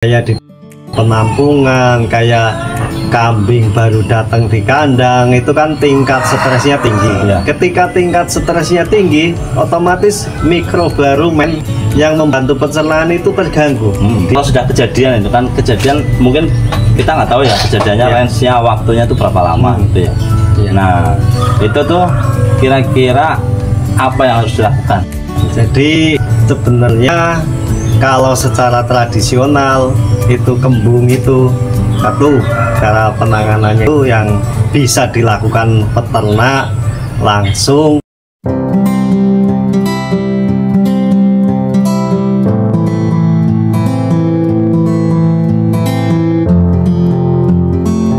kayak di penampungan, kayak kambing baru datang di kandang, itu kan tingkat stresnya tinggi ya. Ketika tingkat stresnya tinggi, otomatis mikroenvironment yang membantu pencernaan itu terganggu. Kalau sudah kejadian itu kan kejadian, mungkin kita nggak tahu ya kejadiannya range-nya waktunya itu berapa lama gitu ya. Nah itu tuh kira-kira apa yang harus dilakukan? Jadi sebenarnya kalau secara tradisional itu kembung itu satu, cara penanganannya itu yang bisa dilakukan peternak langsung.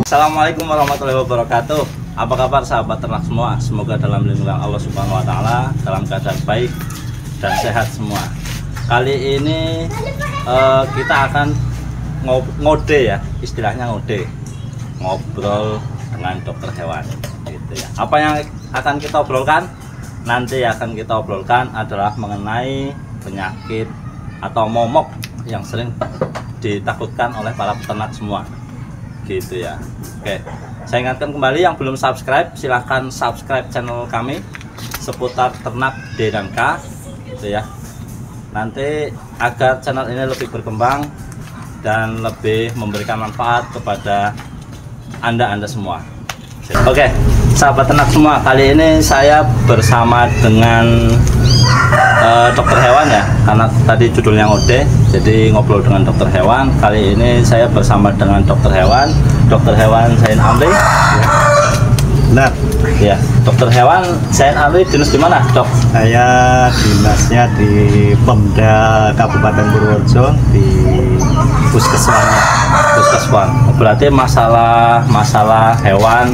Assalamualaikum warahmatullahi wabarakatuh. Apa kabar sahabat ternak semua? Semoga dalam lindungan Allah Subhanahu wa Ta'ala, dalam keadaan baik dan sehat semua. Kali ini kita akan ngode ya, istilahnya ngode, ngobrol dengan dokter hewan gitu ya. Apa yang akan kita obrolkan? Nanti akan kita obrolkan adalah mengenai penyakit atau momok yang sering ditakutkan oleh para peternak semua gitu ya. Oke, saya ingatkan kembali yang belum subscribe, silahkan subscribe channel kami seputar ternak D dan K gitu ya. Nanti agar channel ini lebih berkembang dan lebih memberikan manfaat kepada anda semua. Oke, sahabat ternak semua, kali ini saya bersama dengan dokter hewan ya, karena tadi judulnya ngode, jadi ngobrol dengan dokter hewan. Kali ini saya bersama dengan dokter hewan Zain Amri. Nah, ya, dokter hewan Zain Amri dinas di mana, Dok? saya dinasnya di Pemda Kabupaten Purworejo di Puskeswannya. Puskeswan. Berarti masalah hewan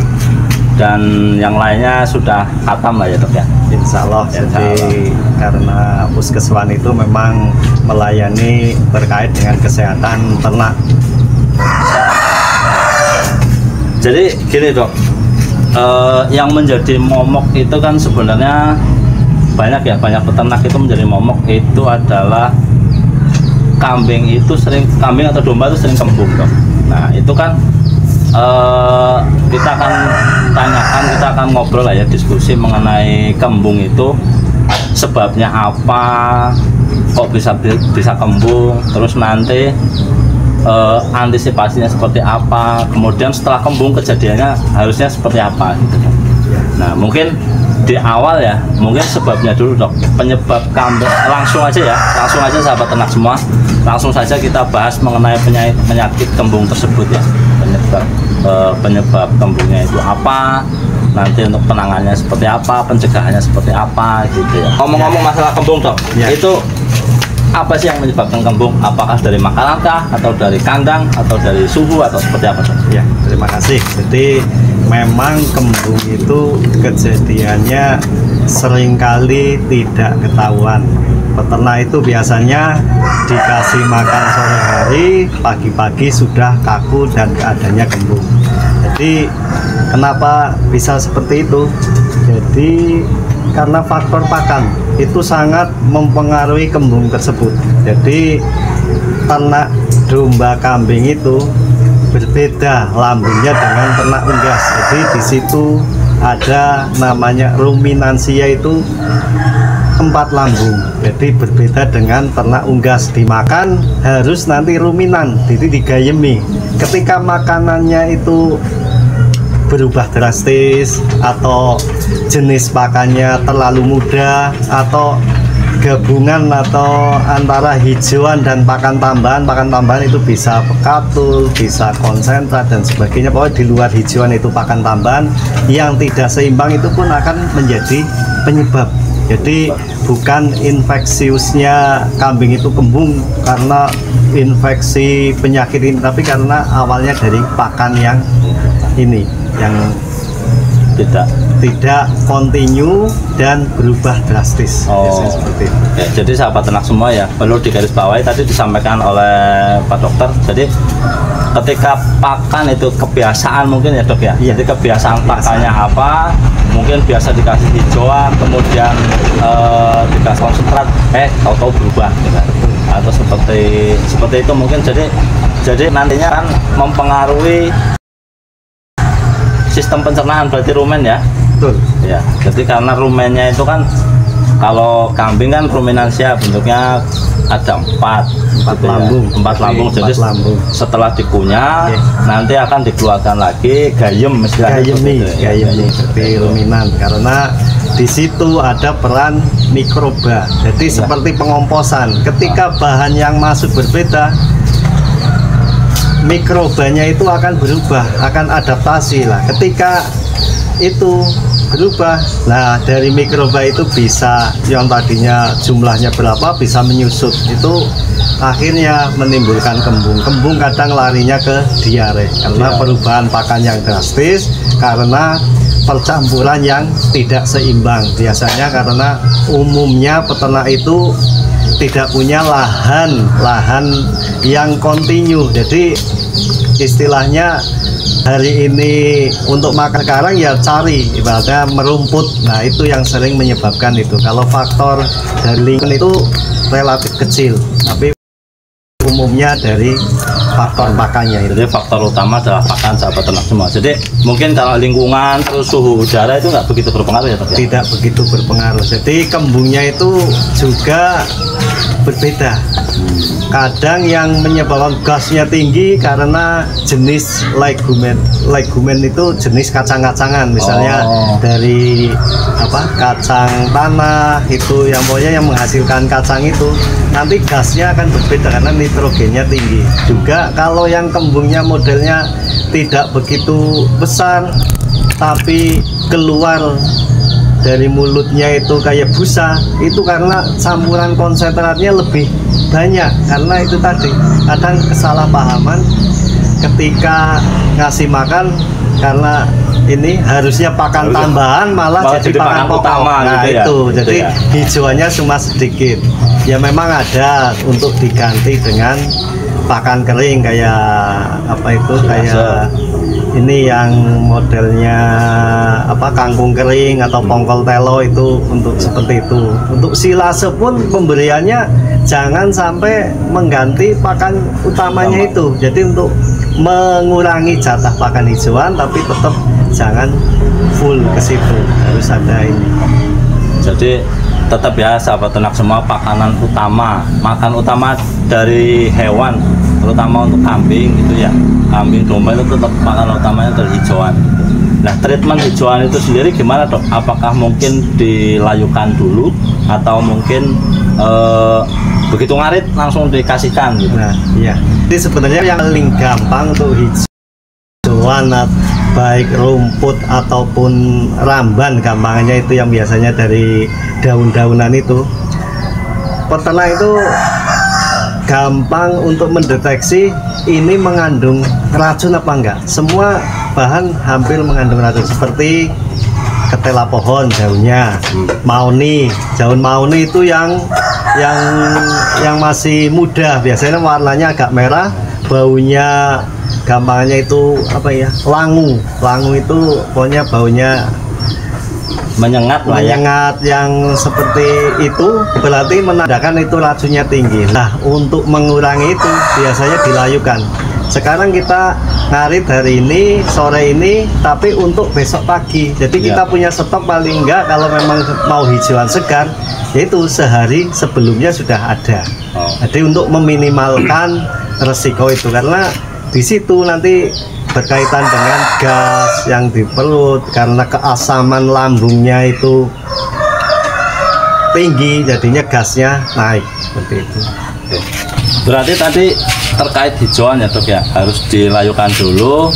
dan yang lainnya sudah khatam lah ya, Dok ya. Insya Allah. Jadi karena Puskeswan itu memang melayani terkait dengan kesehatan ternak. Jadi gini, Dok, yang menjadi momok itu kan sebenarnya banyak ya, banyak peternak itu menjadi momok itu adalah kambing atau domba itu sering kembung, Dok. Nah itu kan kita akan ngobrol lah ya, diskusi mengenai kembung itu sebabnya apa, kok bisa kembung, terus nanti antisipasinya seperti apa, kemudian setelah kembung kejadiannya harusnya seperti apa gitu. Nah mungkin di awal ya, mungkin sebabnya dulu, Dok, penyebab kambing. Langsung aja sahabat ternak semua, langsung saja kita bahas mengenai penyakit kembung tersebut ya. Penyebab kembungnya itu apa, nanti untuk penanganannya seperti apa, pencegahannya seperti apa gitu ya. Ngomong-ngomong masalah kembung, Dok, itu apa sih yang menyebabkan kembung? Apakah dari makanankah, atau dari kandang, atau dari suhu, atau seperti apa, Dok? Ya, terima kasih. Jadi memang kembung itu kejadiannya seringkali tidak ketahuan. Peternak itu biasanya dikasih makan sore hari, pagi-pagi sudah kaku dan keadaannya kembung. Jadi kenapa bisa seperti itu? Jadi karena faktor pakan itu sangat mempengaruhi kembung tersebut. Jadi ternak domba kambing itu berbeda lambungnya dengan ternak unggas. Jadi di situ ada namanya ruminansia, itu 4 lambung. Jadi berbeda dengan ternak unggas, dimakan harus nanti ruminan, jadi digayemi. Ketika makanannya itu berubah drastis atau jenis pakannya terlalu muda atau gabungan atau antara hijauan dan pakan tambahan itu bisa pekatul, bisa konsentrat dan sebagainya. Pokoknya di luar hijauan itu pakan tambahan yang tidak seimbang, itu pun akan menjadi penyebab. Jadi bukan infeksiusnya kambing itu kembung karena infeksi penyakit ini, tapi karena awalnya dari pakan yang ini, yang tidak kontinu dan berubah drastis. Seperti itu. Ya, jadi sahabat ternak semua ya, perlu digarisbawahi tadi disampaikan oleh Pak Dokter. Jadi ketika pakan itu kebiasaan mungkin ya, Dok ya. Jadi kebiasaan pakannya apa, mungkin biasa dikasih hijauan, kemudian dikasih konsentrat, tahu-tahu berubah gitu. atau seperti itu mungkin. Jadi nantinya kan mempengaruhi sistem pencernaan, berarti rumen ya. Betul. Ya, jadi karena rumennya itu kan, kalau kambing kan ruminansia bentuknya ada empat lambung. Empat lambung. Jadi lambung. setelah dikunyah, nanti akan dikeluarkan lagi gayem, Gayem nih, seperti ruminan. Karena di situ ada peran mikroba. Jadi seperti pengomposan. Ketika bahan yang masuk berbeda, mikrobanya itu akan berubah, akan adaptasi lah. Ketika itu berubah, nah dari mikroba itu bisa, yang tadinya jumlahnya berapa bisa menyusut, itu akhirnya menimbulkan kembung. Kembung kadang larinya ke diare karena perubahan pakan yang drastis, karena percampuran yang tidak seimbang. Biasanya karena umumnya peternak itu tidak punya lahan yang kontinu, jadi istilahnya hari ini untuk makan sekarang ya cari, ibaratnya merumput. Nah itu yang sering menyebabkan itu. Kalau faktor dari lingkungan itu relatif kecil, tapi umumnya dari faktor pakannya itu. Jadi faktor utama adalah pakan, sahabat ternak semua. Jadi mungkin kalau lingkungan terus suhu udara itu nggak begitu berpengaruh ya, Tidak begitu berpengaruh. Jadi kembungnya itu juga berbeda. Kadang yang menyebabkan gasnya tinggi karena jenis legumen. Legumen itu jenis kacang-kacangan, misalnya dari kacang tanah itu, yang pokoknya yang menghasilkan kacang itu nanti gasnya akan berbeda karena nitrogennya tinggi. Juga kalau yang kembungnya modelnya tidak begitu besar tapi keluar dari mulutnya itu kayak busa, itu karena campuran konsentratnya lebih banyak. Karena itu tadi kadang kesalahpahaman ketika ngasih makan, karena ini harusnya pakan tambahan malah jadi pakan pokok. Utama, nah gitu itu ya? jadi hijauannya cuma sedikit. Ya memang ada untuk diganti dengan pakan kering kayak kayak ini yang modelnya kangkung kering atau pongkol telo, itu untuk seperti itu. Untuk silase pun pemberiannya jangan sampai mengganti pakan utamanya itu. Jadi untuk mengurangi jatah pakan hijauan, tapi tetap jangan full ke situ, harus ada ini. Jadi tetap ya sahabat ternak semua, makan utama dari hewan, terutama untuk kambing gitu ya, kambing domba itu tetap makan utamanya dari hijauan. Nah, treatment hijauan itu sendiri gimana, Dok? Apakah mungkin dilayukan dulu atau mungkin begitu ngarit langsung dikasihkan gitu? Nah iya, jadi sebenarnya yang paling gampang untuk hijauan, baik rumput ataupun ramban, gampangnya itu yang biasanya dari daun-daunan itu, peternak itu gampang untuk mendeteksi ini mengandung racun apa enggak. Semua bahan hampir mengandung racun, seperti ketela pohon daunnya, mauni, daun mauni itu yang masih muda, biasanya warnanya agak merah, baunya gampangnya itu langu itu pokoknya baunya menyengat yang seperti itu, berarti menandakan itu racunnya tinggi. Nah, untuk mengurangi itu biasanya dilayukan. Sekarang kita ngarit hari ini, sore ini, tapi untuk besok pagi. Jadi kita punya stok paling enggak, kalau memang mau hijauan segar, yaitu sehari sebelumnya sudah ada. Jadi untuk meminimalkan resiko itu, karena di situ nanti berkaitan dengan gas yang di perut, karena keasaman lambungnya itu tinggi, jadinya gasnya naik seperti itu. Berarti tadi terkait hijauan ya, Dok ya, harus dilayukan dulu.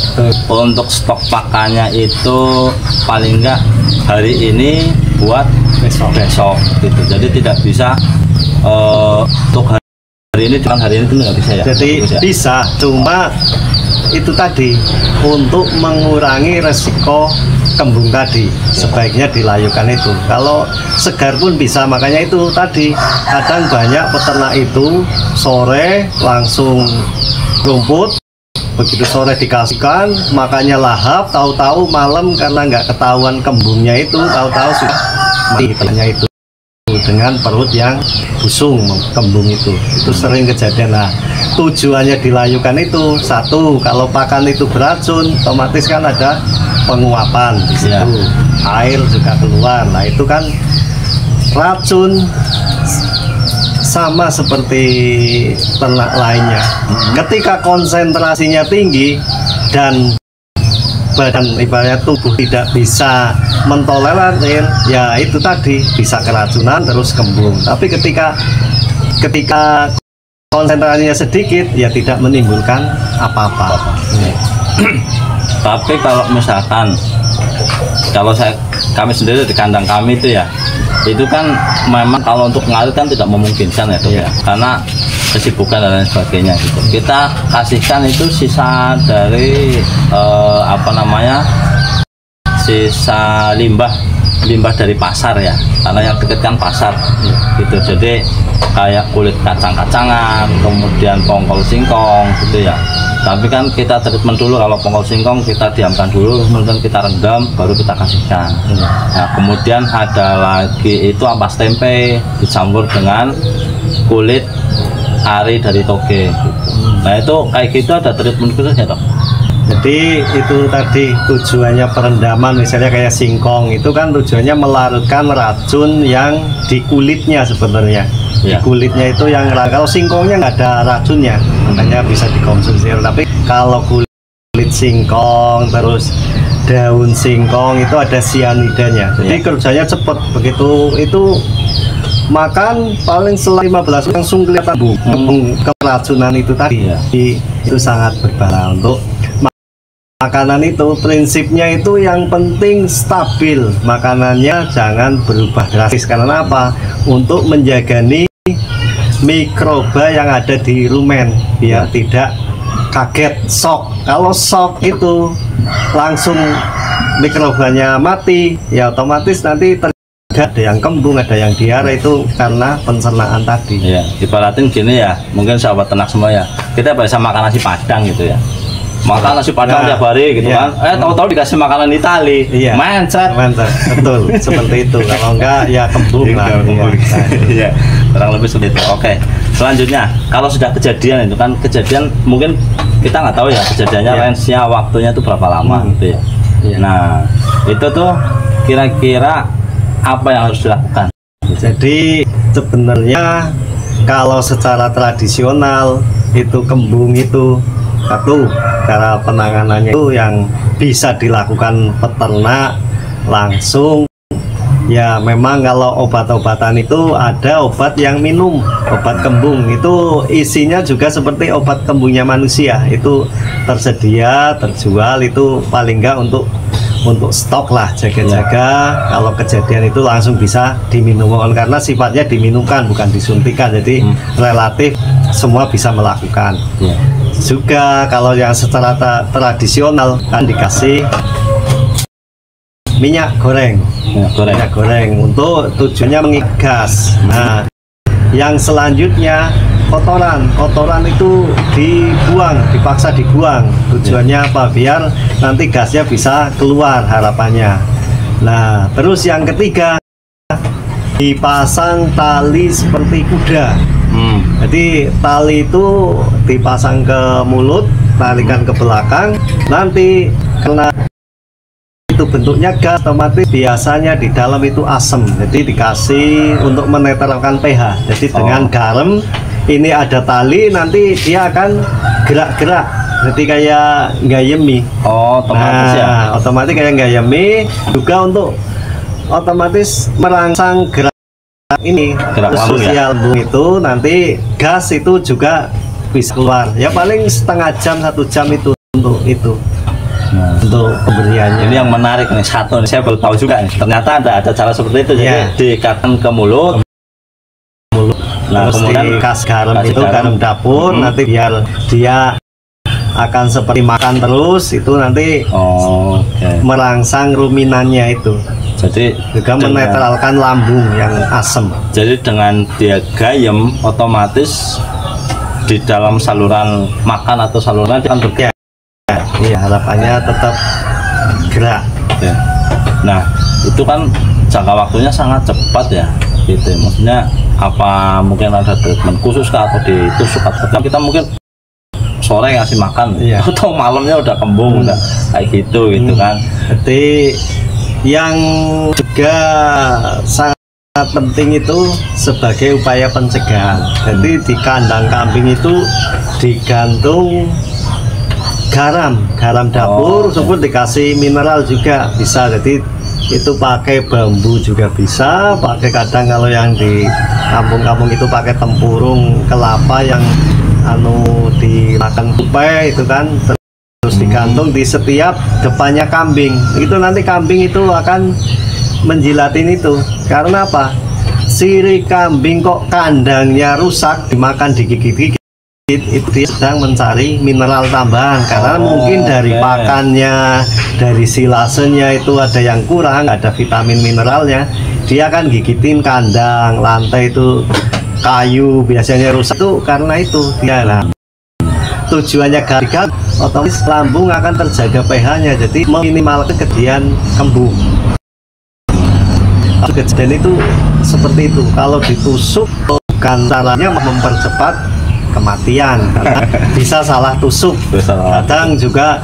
Untuk stok pakannya itu paling enggak hari ini buat besok gitu. Jadi tidak bisa untuk hari ini itu nggak bisa ya? Jadi bisa, cuma itu tadi untuk mengurangi resiko kembung tadi sebaiknya dilayukan itu. Kalau segar pun bisa, makanya itu tadi kadang banyak peternak itu sore langsung rumput, begitu sore dikasihkan makannya lahap, tahu-tahu malam karena nggak ketahuan kembungnya itu, tahu-tahu sudah mati peternak itu. dengan perut yang busung kembung itu sering kejadian. Nah, tujuannya dilayukan itu satu, kalau pakan itu beracun otomatis kan ada penguapan di situ, air juga keluar. Nah, itu kan racun sama seperti ternak lainnya. Ketika konsentrasinya tinggi dan badan ibaratnya tubuh tidak bisa mentolerir, ya itu tadi bisa keracunan terus kembung. Tapi ketika konsentrasinya sedikit, ya tidak menimbulkan apa-apa. Tapi kalau misalkan kami sendiri di kandang kami itu kan memang kalau untuk ngalir kan tidak memungkinkan ya Dok ya, karena kesibukan dan lain sebagainya gitu. Kita kasihkan itu sisa dari sisa limbah dari pasar ya, karena yang deket kan pasar gitu. Jadi kayak kulit kacang-kacangan, kemudian pongkol singkong gitu ya. Tapi kan kita treatment dulu, kalau pongkol singkong kita diamkan dulu, kemudian kita rendam, baru kita kasihkan. Nah, kemudian ada lagi itu ampas tempe dicampur dengan kulit ari dari toge gitu. Nah, itu kayak gitu ada treatment khusus ya Dok? Jadi itu tadi tujuannya perendaman, misalnya kayak singkong itu kan tujuannya melarutkan racun yang di kulitnya sebenarnya. Di kulitnya itu yang, kalau singkongnya nggak ada racunnya, makanya bisa dikonsumsi. Tapi kalau kulit singkong terus daun singkong itu ada sianidanya. Jadi kerjanya cepat, begitu itu makan paling setelah 15 menit langsung kelihatan keracunan itu tadi. Itu sangat berbahaya untuk makanan itu. Prinsipnya itu yang penting stabil, makanannya jangan berubah drastis. Karena apa? Untuk menjaga mikroba yang ada di rumen biar tidak kaget shock. Kalau shock itu langsung mikrobanya mati, ya otomatis nanti ada yang kembung, ada yang diare, itu karena pencernaan tadi. Ya, ibaratin gini ya, mungkin sahabat ternak semua ya, kita biasa makan nasi padang gitu ya, makan nasi padang tiap hari gitu kan, tahu-tahu dikasih makanan Itali, mencret, betul seperti itu. Kalau enggak ya kembung lah. Iya, kurang lebih seperti itu. Oke, selanjutnya kalau sudah kejadian itu kan, kejadian mungkin kita nggak tahu ya kejadiannya, range-nya waktunya itu berapa lama gitu ya. Nah, itu tuh kira-kira apa yang harus dilakukan? Jadi sebenarnya kalau secara tradisional itu kembung itu satu, cara penanganannya itu yang bisa dilakukan peternak langsung ya. Memang kalau obat-obatan itu ada obat yang minum, obat kembung itu isinya juga seperti obat kembungnya manusia, itu tersedia, terjual, itu paling enggak untuk stok lah, jaga-jaga. Kalau kejadian itu langsung bisa diminum, karena sifatnya diminumkan bukan disuntikan, jadi relatif semua bisa melakukan. Juga kalau yang secara tradisional kan dikasih minyak goreng untuk tujuannya mengigas. Nah, yang selanjutnya kotoran itu dipaksa dibuang. Tujuannya apa? Biar nanti gasnya bisa keluar, harapannya. Nah, terus yang ketiga dipasang tali seperti kuda. Jadi tali itu dipasang ke mulut, tarikan ke belakang. Nanti karena itu bentuknya gas, otomatis biasanya di dalam itu asam. Jadi dikasih untuk menetralkan pH. Jadi dengan garam, ini ada tali, nanti dia akan gerak-gerak, jadi kayak gayemi. Otomatis otomatis kayak gayemi juga, untuk otomatis merangsang gerak sosial lambung itu. Nanti gas itu juga bisa keluar ya, paling setengah jam 1 jam itu untuk itu. Untuk pemberiannya. Ini yang menarik nih, satu saya baru tahu juga nih, ternyata ada cara seperti itu. Jadi diikatkan ke mulut. Nah, kemudian kas garam itu garam dapur, nanti biar dia akan seperti makan terus, itu nanti merangsang ruminannya itu. Jadi juga menetralkan lambung yang asam. Jadi dengan dia gayem, otomatis di dalam saluran makan atau saluran dia akan bergerak. Iya, harapannya tetap gerak. Nah, itu kan jangka waktunya sangat cepat ya gitu. Maksudnya apa mungkin ada treatment khusus kah atau ditusuk atau kita mungkin sore ngasih makan atau malamnya udah kembung udah kayak gitu kan. Jadi yang juga sangat penting itu sebagai upaya pencegahan. Jadi di kandang kambing itu digantung garam dapur, sebut dikasih mineral juga bisa. Jadi itu pakai bambu juga bisa, pakai kadang kalau yang di kampung-kampung itu pakai tempurung kelapa yang dimakan tupai itu kan, terus digantung di setiap depannya kambing. Itu nanti kambing itu akan menjilatin itu. Karena apa? Siri kambing kok kandangnya rusak dimakan digigit-gigit, itu dia sedang mencari mineral tambahan. Karena mungkin dari pakannya, dari silasenya itu ada yang kurang, ada vitamin mineralnya, dia akan gigitin kandang, lantai itu kayu biasanya rusak itu karena itu dia. Nah, tujuannya gagal, otomatis lambung akan terjaga pH-nya, jadi meminimalkan kejadian kembung. Kejadian itu seperti itu. Kalau ditusuk bukan caranya mempercepat kematian, karena bisa salah tusuk. Kadang juga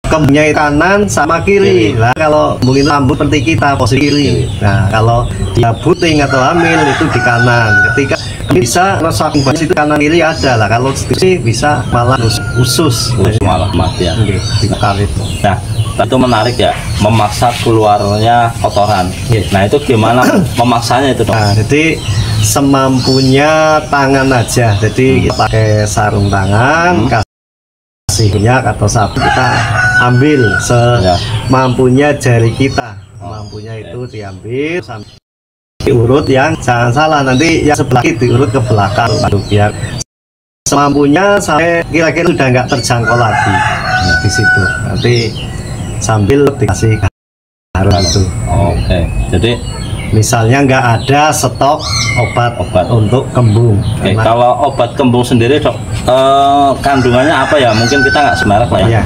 kembungnya kanan sama kiri. Nah, kalau mungkin lambung seperti kita posisi kiri. Nah, kalau dia buting atau hamil itu di kanan. Ketika bisa saking banyak itu kanan kiri ada lah. Kalau sih bisa malah usus malah kematian. Itu. Nah, itu menarik ya, memaksa keluarnya kotoran. Nah, itu gimana memaksanya itu, Dok? Nah, jadi semampunya tangan aja. Jadi kita pakai sarung tangan, kasih minyak atau sabun, kita ambil semampunya jari kita. Mampunya itu diambil sampai diurut, yang jangan salah nanti yang sebelah kiri diurut ke belakang biar semampunya sampai kira-kira udah nggak terjangkau lagi. Di situ nanti sambil dikasih garam itu. Jadi misalnya nggak ada stok obat untuk kembung. Kalau obat kembung sendiri, Dok, kandungannya apa ya? Mungkin kita nggak semerek lah ya.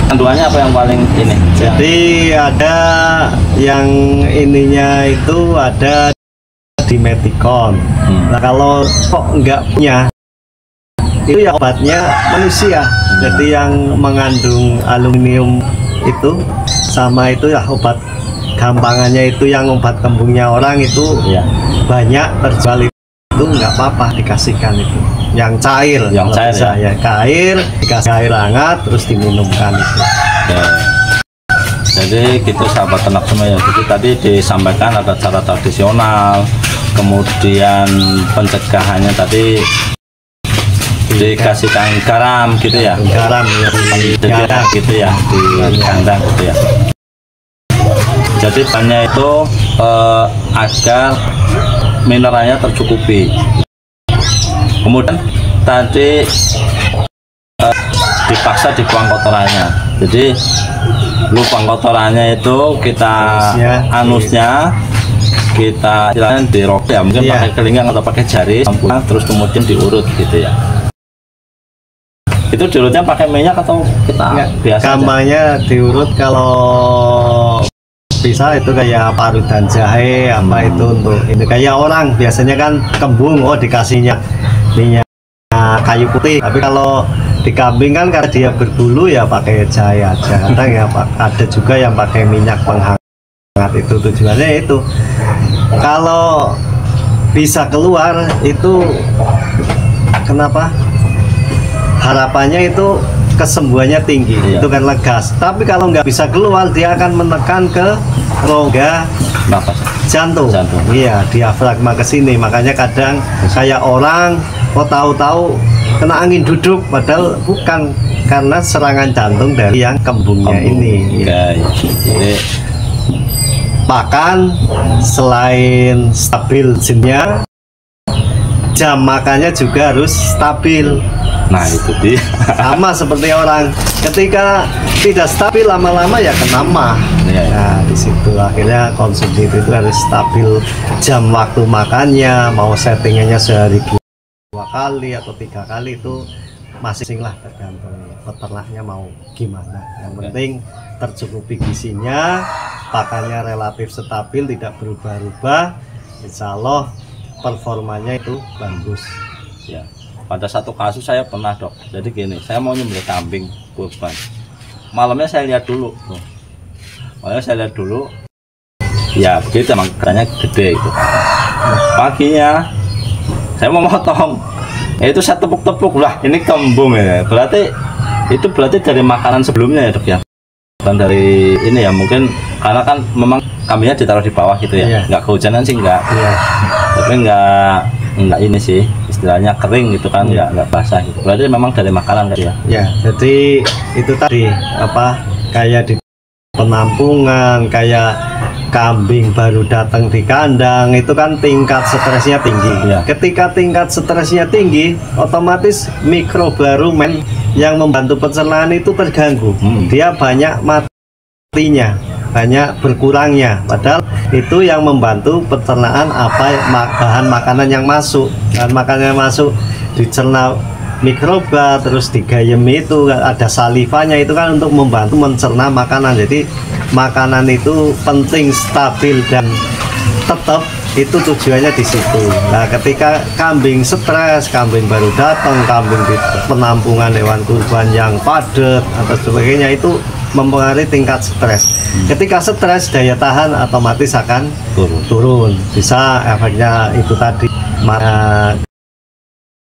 Kandungannya apa yang paling ini? Jadi ada yang ininya itu ada dimetikon. Nah, kalau kok nggak punya itu ya obatnya manusia. Jadi yang mengandung aluminium itu sama itu ya obat gampangannya itu yang obat kembungnya orang itu banyak terjual itu nggak apa-apa dikasihkan itu yang cair ya cair, dikasih air hangat terus diminumkan itu. Jadi gitu sahabat ternak semua ya. Jadi tadi disampaikan ada cara tradisional, kemudian pencegahannya tadi dikasihkan garam gitu ya, garam ya gitu ya di kandang gitu ya. Jadi banyak itu agar mineralnya tercukupi. Kemudian tadi dipaksa dibuang kotorannya. Jadi lubang kotorannya itu kita anusnya kita istilahnya dirok ya, mungkin pakai kelinggang atau pakai jari, terus kemudian diurut gitu ya. Itu diurutnya pakai minyak atau kita biasa? Gampangnya diurut kalau bisa itu kayak parutan jahe apa itu untuk ini kayak orang biasanya kan kembung dikasihnya minyak kayu putih, tapi kalau di kambing kan karena dia berbulu ya pakai jahe aja. Kadang ya ada juga yang pakai minyak penghangat, itu tujuannya itu kalau bisa keluar itu kenapa harapannya itu kesembuhannya tinggi, itu kan legas. Tapi kalau nggak bisa keluar dia akan menekan ke rongga jantung. Iya, diafragma ke sini. Makanya kadang kayak orang tahu-tahu kena angin duduk, padahal bukan, karena serangan jantung dari yang kembungnya ini. Jadi pakan selain stabil jinnya, jam makannya juga harus stabil. Nah itu dia sama seperti orang, ketika tidak stabil lama-lama ya kena mah. Nah di situ akhirnya konsumsi itu harus stabil, jam waktu makannya mau settingannya sehari 2 kali atau 3 kali itu masing lah, tergantung peternaknya mau gimana. Yang penting tercukupi gizinya, pakannya relatif stabil, tidak berubah-ubah, insya Allah performanya itu bagus. Ya, pada satu kasus saya pernah dok, jadi gini, saya mau nyembelih kambing kurban, malamnya saya lihat dulu, ya begitu makanya gede itu. Paginya saya mau motong, itu saya tepuk-tepuk lah, ini kembung ya, berarti dari makanan sebelumnya ya dok ya, bukan dari ini ya, mungkin karena kan memang kambingnya ditaruh di bawah gitu ya, nggak kehujanan sih nggak, tapi nggak ini sih istilahnya kering gitu kan, nggak basah gitu, berarti memang dari makanan kan ya. Ya, jadi itu tadi apa, kayak di penampungan, kayak kambing baru datang di kandang itu kan tingkat stresnya tinggi. Ketika tingkat stresnya tinggi, otomatis mikroba-rumen yang membantu pencernaan itu terganggu. Dia banyak matinya, banyak berkurangnya. Padahal itu yang membantu pencernaan bahan makanan yang masuk. Bahan makanan yang masuk dicerna mikroba, terus digayemi itu ada salivanya, itu kan untuk membantu mencerna makanan. Jadi makanan itu penting stabil dan tetap, itu tujuannya di situ. Nah, ketika kambing stres, kambing baru datang, kambing di penampungan hewan kurban yang padat atau sebagainya, itu mempengaruhi tingkat stres. Ketika stres, daya tahan otomatis akan turun. Bisa efeknya itu tadi,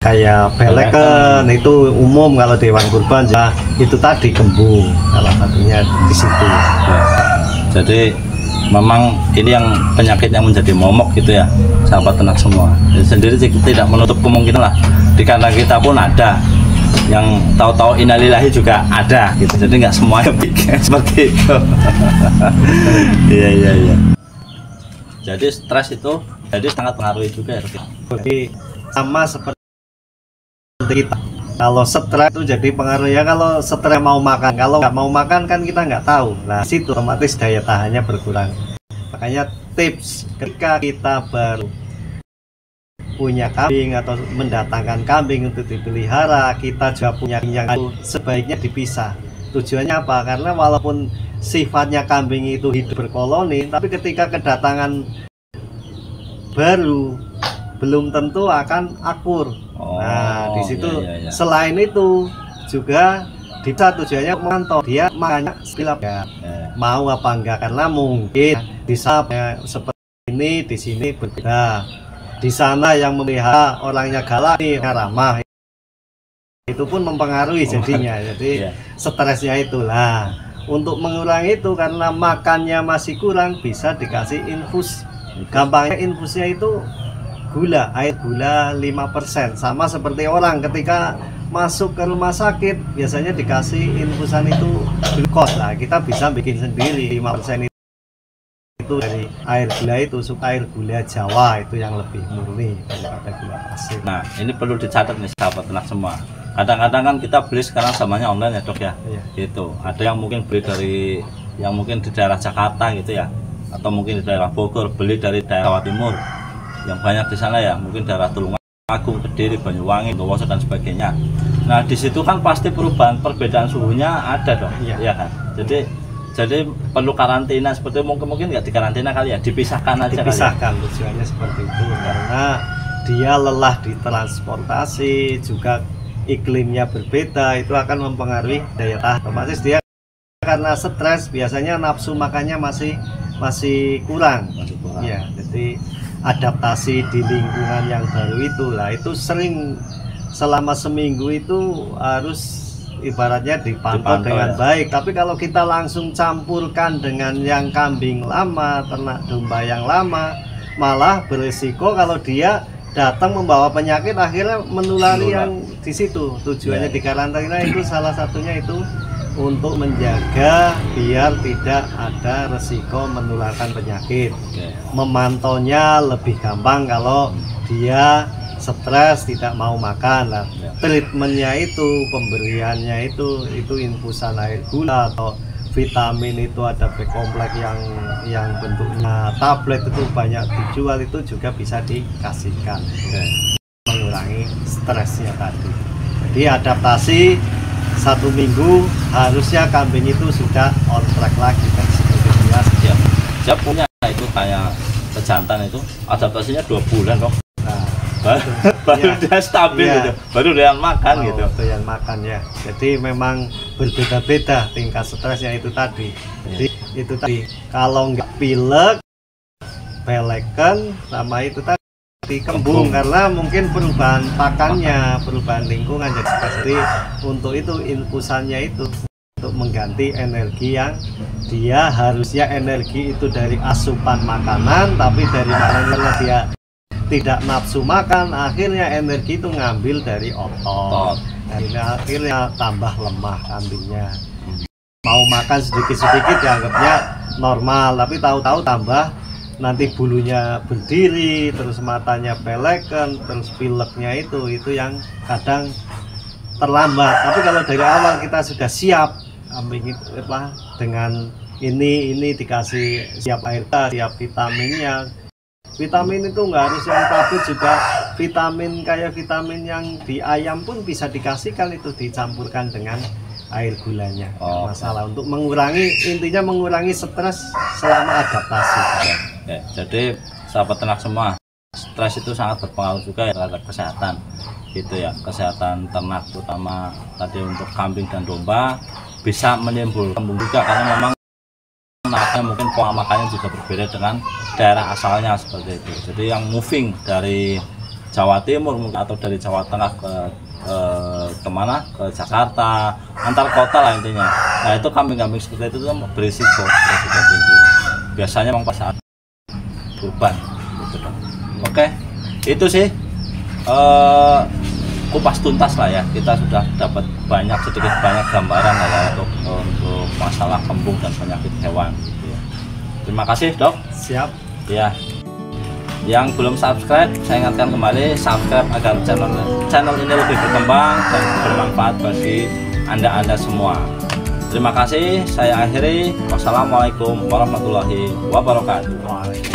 kayak beleken itu umum kalau di hewan kurban, ya, itu tadi kembung salah satunya di situ. Ya. Jadi memang ini yang penyakit yang menjadi momok gitu ya, sahabat ternak semua. Jadi sendiri tidak menutup kemungkinan lah di kandang kita pun ada yang tahu-tahu innalillahi juga ada gitu. Jadi nggak semuanya bikin seperti itu. Iya. Jadi stres itu jadi sangat pengaruhi juga ya. Jadi sama seperti kita, kalau stres itu jadi pengaruh ya. Kalau stres mau makan, kalau nggak mau makan kan kita nggak tahu. Nah, situ otomatis daya tahannya berkurang. Makanya tips ketika kita baru punya kambing atau mendatangkan kambing untuk dipelihara, kita juga punya yang sebaiknya dipisah. Tujuannya apa? Karena walaupun sifatnya kambing itu hidup berkoloni, tapi ketika kedatangan baru belum tentu akan akur. Nah, di situ iya. Selain itu juga bisa tujuannya memantau dia makannya seperti mau apa enggak, karena mungkin bisa seperti ini di sini berbeda. Di sana yang memelihara orangnya galak, ramah, itu pun mempengaruhi jadinya. Jadi stresnya itulah. Untuk mengurangi itu, karena makannya masih kurang, bisa dikasih infus. Gampangnya infusnya itu gula, air gula 5%, sama seperti orang ketika masuk ke rumah sakit biasanya dikasih infusan itu glukos. Lah kita bisa bikin sendiri 5% itu dari air gula itu, supaya air gula Jawa itu yang lebih murni daripada gula pasir. Nah, ini perlu dicatat nih sahabat ternak semua. Kadang-kadang kan kita beli sekarang zamannya online ya dok ya, gitu. Ada yang mungkin beli dari yang mungkin di daerah Jakarta gitu ya, atau mungkin di daerah Bogor, beli dari daerah Jawa Timur yang banyak di sana ya, mungkin daerah Tulungagung, Kediri, Banyuwangi, Gowoso dan sebagainya. Nah, di situ kan pasti perbedaan suhunya ada dong, ya kan. Jadi perlu karantina seperti mungkin nggak dikarantina kali ya, dipisahkan aja. Dipisahkan kali ya? Tujuannya seperti itu karena dia lelah di transportasi, juga iklimnya berbeda, itu akan mempengaruhi daya tahan. Otomatis dia karena stres biasanya nafsu makannya masih kurang. Ya, jadi adaptasi di lingkungan yang baru itulah, itu sering selama seminggu itu harus ibaratnya dipantau dengan baik. Tapi kalau kita langsung campurkan dengan yang kambing lama, ternak domba yang lama, malah berisiko kalau dia datang membawa penyakit akhirnya menulari yang di situ. Tujuannya di karantina itu salah satunya itu untuk menjaga biar tidak ada resiko menularkan penyakit. Memantaunya lebih gampang kalau dia stres tidak mau makan. Nah, treatmentnya itu, pemberiannya itu infusan air gula atau vitamin, itu ada B-kompleks yang bentuknya tablet itu banyak dijual, itu juga bisa dikasihkan mengurangi stresnya tadi. Jadi adaptasi 1 minggu harusnya kambing itu sudah on track lagi kan, seperti biasa. Siap punya itu kayak pejantan itu adaptasinya 2 bulan kok. Nah, baru ya, dia stabil ya. gitu, baru dia makan gitu. Doyan makan ya. Jadi memang berbeda-beda tingkat stresnya itu tadi. Jadi itu tadi kalau nggak pilek, pelekan sama itu tadi kembung karena mungkin perubahan pakannya, perubahan lingkungan. Jadi untuk itu infusannya itu untuk mengganti energi yang dia harusnya energi itu dari asupan makanan, tapi dari makanannya dia tidak nafsu makan, akhirnya energi itu ngambil dari otot. Akhirnya tambah lemah kambingnya. Mau makan sedikit-sedikit dianggapnya normal, tapi tahu-tahu tambah nanti bulunya berdiri, terus matanya pelekan, terus pileknya itu yang kadang terlambat. Tapi kalau dari awal kita sudah siap kambing itu dengan ini dikasih siap air, siap vitaminnya. Vitamin itu nggak harus yang tablet, juga vitamin kayak vitamin yang di ayam pun bisa dikasihkan, itu dicampurkan dengan air gulanya. Masalah untuk mengurangi, intinya mengurangi stres selama adaptasi. Ya, jadi sahabat ternak semua, stres itu sangat berpengaruh juga ya terhadap kesehatan gitu ya, kesehatan ternak terutama tadi untuk kambing dan domba bisa menimbulkan kembung juga, karena memang anaknya mungkin pola makannya juga berbeda dengan daerah asalnya seperti itu. Jadi yang moving dari Jawa Timur mungkin atau dari Jawa Tengah kemana, ke Jakarta, antar kota lah intinya. Nah itu kambing-kambing seperti itu berisiko tinggi. Biasanya memang pas saat kurban gitu dong. Oke, itu sih kupas tuntas lah ya, kita sudah dapat sedikit banyak gambaran lah ya, untuk masalah kembung dan penyakit hewan gitu ya. Terima kasih dok. Siap ya. Yang belum subscribe, saya ingatkan kembali subscribe agar channel ini lebih berkembang dan bermanfaat bagi anda semua. Terima kasih, saya akhiri. Wassalamualaikum warahmatullahi wabarakatuh.